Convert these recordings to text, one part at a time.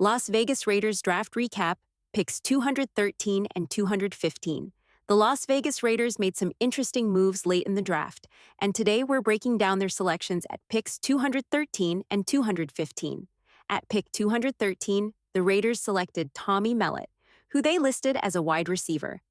Las Vegas Raiders draft recap, picks 213 and 215. The Las Vegas Raiders made some interesting moves late in the draft, and today we're breaking down their selections at picks 213 and 215. At pick 213, the Raiders selected Tommy Mellott, who they listed as a wide receiver.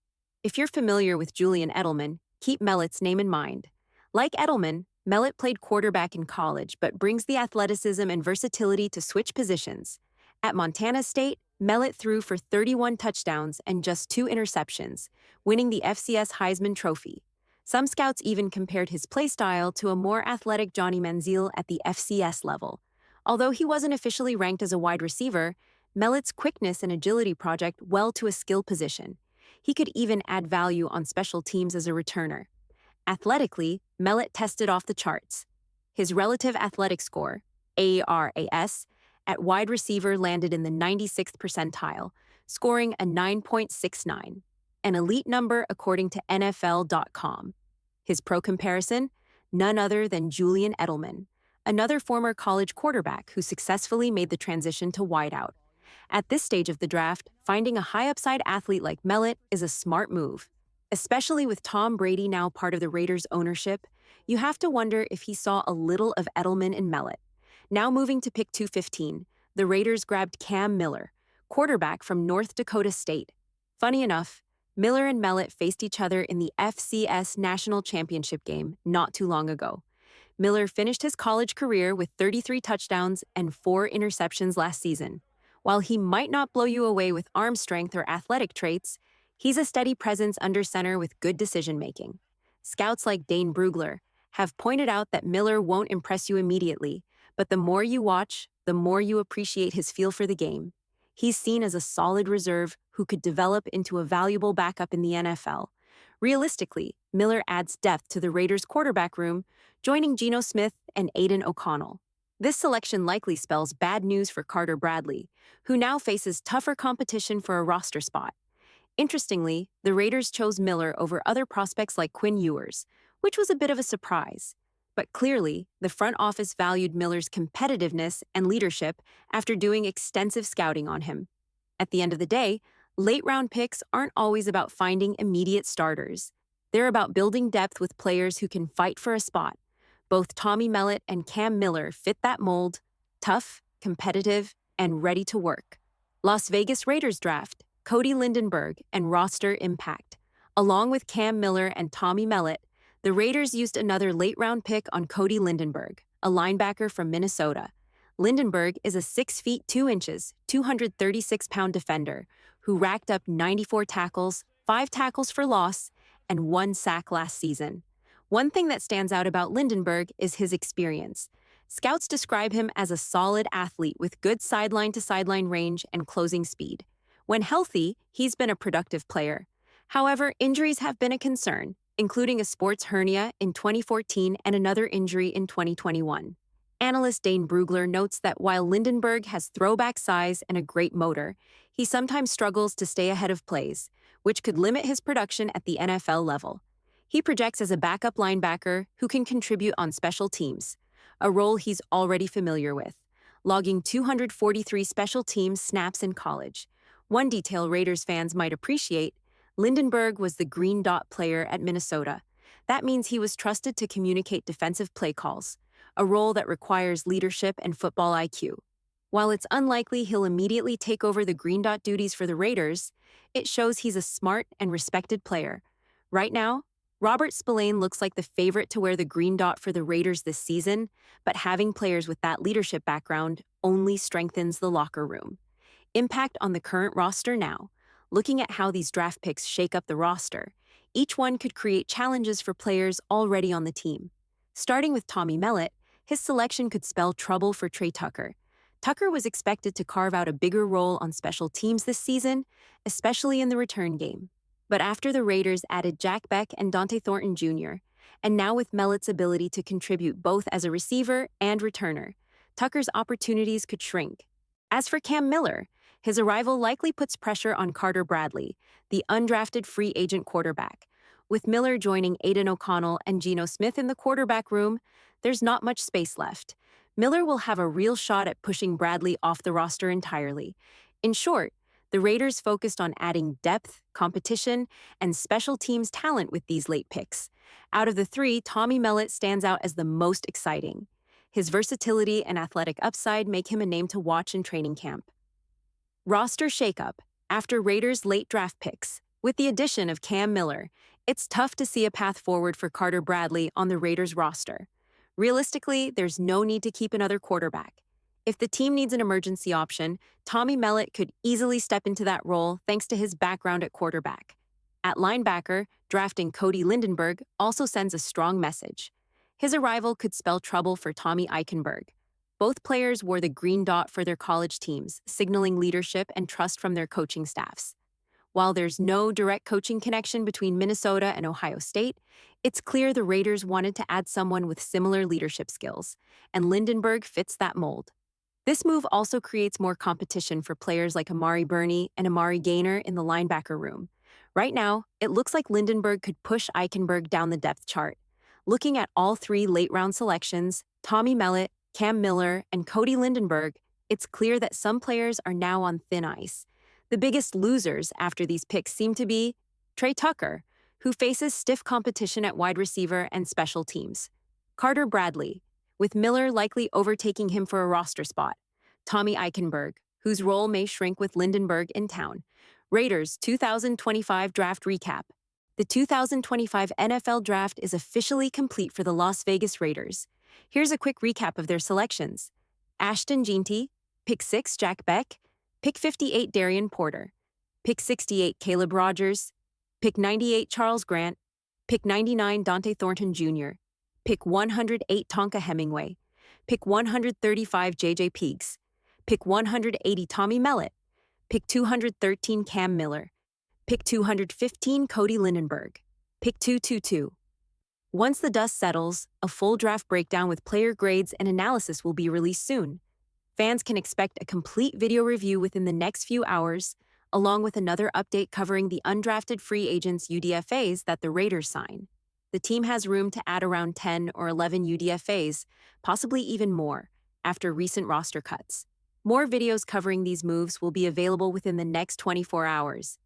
If you're familiar with Julian Edelman, keep Mellett's name in mind. Like Edelman, Mellott played quarterback in college but brings the athleticism and versatility to switch positions. At Montana State, Mellott threw for 31 touchdowns and just 2 interceptions, winning the FCS Heisman Trophy. Some scouts even compared his play style to a more athletic Johnny Manziel at the FCS level. Although he wasn't officially ranked as a wide receiver, Mellett's quickness and agility project well to a skill position. He could even add value on special teams as a returner. Athletically, Mellott tested off the charts. His relative athletic score, ARAS, at wide receiver landed in the 96th percentile, scoring a 9.69, an elite number according to NFL.com. His pro comparison? None other than Julian Edelman, another former college quarterback who successfully made the transition to wideout. At this stage of the draft, finding a high-upside athlete like Mellott is a smart move. Especially with Tom Brady now part of the Raiders' ownership, you have to wonder if he saw a little of Edelman in Mellott. Now moving to pick 215, the Raiders grabbed Cam Miller, quarterback from North Dakota State. Funny enough, Miller and Mellott faced each other in the FCS National Championship game not too long ago. Miller finished his college career with 33 touchdowns and 4 interceptions last season. While he might not blow you away with arm strength or athletic traits, he's a steady presence under center with good decision-making. Scouts like Dane Brugler have pointed out that Miller won't impress you immediately, but the more you watch, the more you appreciate his feel for the game. He's seen as a solid reserve who could develop into a valuable backup in the NFL. Realistically, Miller adds depth to the Raiders' quarterback room, joining Geno Smith and Aiden O'Connell. This selection likely spells bad news for Carter Bradley, who now faces tougher competition for a roster spot. Interestingly, the Raiders chose Miller over other prospects like Quinn Ewers, which was a bit of a surprise. But clearly, the front office valued Miller's competitiveness and leadership after doing extensive scouting on him. At the end of the day, late-round picks aren't always about finding immediate starters. They're about building depth with players who can fight for a spot. Both Tommy Mellott and Cam Miller fit that mold: tough, competitive, and ready to work. Las Vegas Raiders draft, Cody Lindenberg and roster impact. Along with Cam Miller and Tommy Mellott, the Raiders used another late-round pick on Cody Lindenberg, a linebacker from Minnesota. Lindenberg is a 6 feet 2 inches, 236-pound defender who racked up 94 tackles, 5 tackles for loss, and 1 sack last season. One thing that stands out about Lindenberg is his experience. Scouts describe him as a solid athlete with good sideline-to-sideline range and closing speed. When healthy, he's been a productive player. However, injuries have been a concern, including a sports hernia in 2014 and another injury in 2021. Analyst Dane Brugler notes that while Lindenberg has throwback size and a great motor, he sometimes struggles to stay ahead of plays, which could limit his production at the NFL level. He projects as a backup linebacker who can contribute on special teams, a role he's already familiar with, logging 243 special teams snaps in college. One detail Raiders fans might appreciate: Lindenberg was the green dot player at Minnesota. That means he was trusted to communicate defensive play calls, a role that requires leadership and football IQ. While it's unlikely he'll immediately take over the green dot duties for the Raiders, it shows he's a smart and respected player. Right now, Robert Spillane looks like the favorite to wear the green dot for the Raiders this season, but having players with that leadership background only strengthens the locker room. Impact on the current roster now. Looking at how these draft picks shake up the roster, each one could create challenges for players already on the team. Starting with Tommy Mellott, his selection could spell trouble for Trey Tucker. Tucker was expected to carve out a bigger role on special teams this season, especially in the return game. But after the Raiders added Jack Beck and Dante Thornton Jr., and now with Mellett's ability to contribute both as a receiver and returner, Tucker's opportunities could shrink. As for Cam Miller, his arrival likely puts pressure on Carter Bradley, the undrafted free agent quarterback. With Miller joining Aiden O'Connell and Geno Smith in the quarterback room, there's not much space left. Miller will have a real shot at pushing Bradley off the roster entirely. In short, the Raiders focused on adding depth, competition, and special teams talent with these late picks. Out of the three, Tommy Mellott stands out as the most exciting. His versatility and athletic upside make him a name to watch in training camp. Roster shakeup. After Raiders' late draft picks, with the addition of Cam Miller, it's tough to see a path forward for Carter Bradley on the Raiders roster. Realistically, there's no need to keep another quarterback. If the team needs an emergency option, Tommy Mellott could easily step into that role thanks to his background at quarterback. At linebacker, drafting Cody Lindenberg also sends a strong message. His arrival could spell trouble for Tommy Eichenberg. Both players wore the green dot for their college teams, signaling leadership and trust from their coaching staffs. While there's no direct coaching connection between Minnesota and Ohio State, it's clear the Raiders wanted to add someone with similar leadership skills, and Lindenberg fits that mold. This move also creates more competition for players like Amari Burney and Amari Gaynor in the linebacker room. Right now, it looks like Lindenberg could push Eichenberg down the depth chart. Looking at all three late-round selections, Tommy Mellott, Cam Miller, and Cody Lindenberg, it's clear that some players are now on thin ice. The biggest losers after these picks seem to be Trey Tucker, who faces stiff competition at wide receiver and special teams; Carter Bradley, with Miller likely overtaking him for a roster spot; Tommy Eichenberg, whose role may shrink with Lindenberg in town. Raiders 2025 Draft Recap. The 2025 NFL Draft is officially complete for the Las Vegas Raiders. Here's a quick recap of their selections. Ashton Jeanty, pick 6 Jack Beck, pick 58 Darian Porter, pick 68 Caleb Rogers, pick 98 Charles Grant, pick 99 Dante Thornton Jr., pick 108 Tonka Hemingway, pick 135 JJ Peaks, pick 180 Tommy Mellott, pick 213 Cam Miller, pick 215 Cody Lindenberg, pick 222. Once the dust settles, a full draft breakdown with player grades and analysis will be released soon. Fans can expect a complete video review within the next few hours, along with another update covering the undrafted free agents UDFAs that the Raiders sign. The team has room to add around 10 or 11 UDFAs, possibly even more, after recent roster cuts. More videos covering these moves will be available within the next 24 hours.